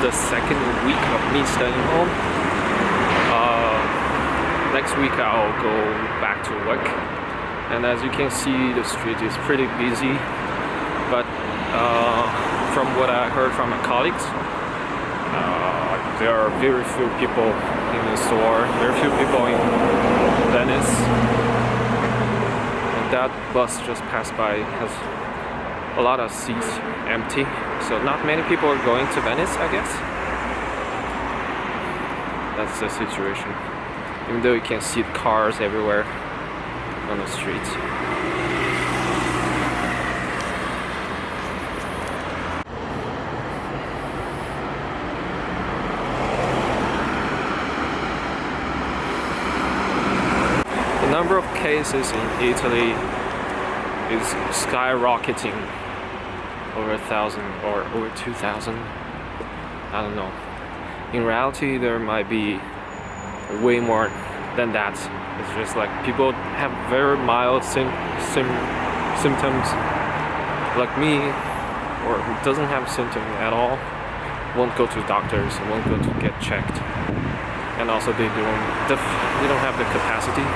the second week of me staying home. Next week I'll go back to work, and as you can see, the street is pretty busy. But from what I heard from my colleagues, there are very few people in the store, very few people in Venice. And that bus just passed by, has a lot of seats empty, so not many people are going to Venice, I guess. That's the situation. Even though you can see cars everywhere on the streets. The number of cases in Italy is skyrocketing, over 1,000 or over 2,000. I don't know. In reality, there might be way more than that. It's just like people have very mild symptoms, like me, or who doesn't have symptoms at all, won't go to doctors, won't go to get checked, and also they don't have the capacity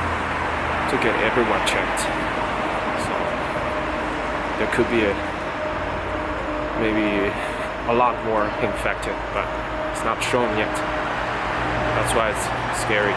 to get everyone checked. So there could be maybe a lot more infected, but it's not shown yet. That's why it's scary.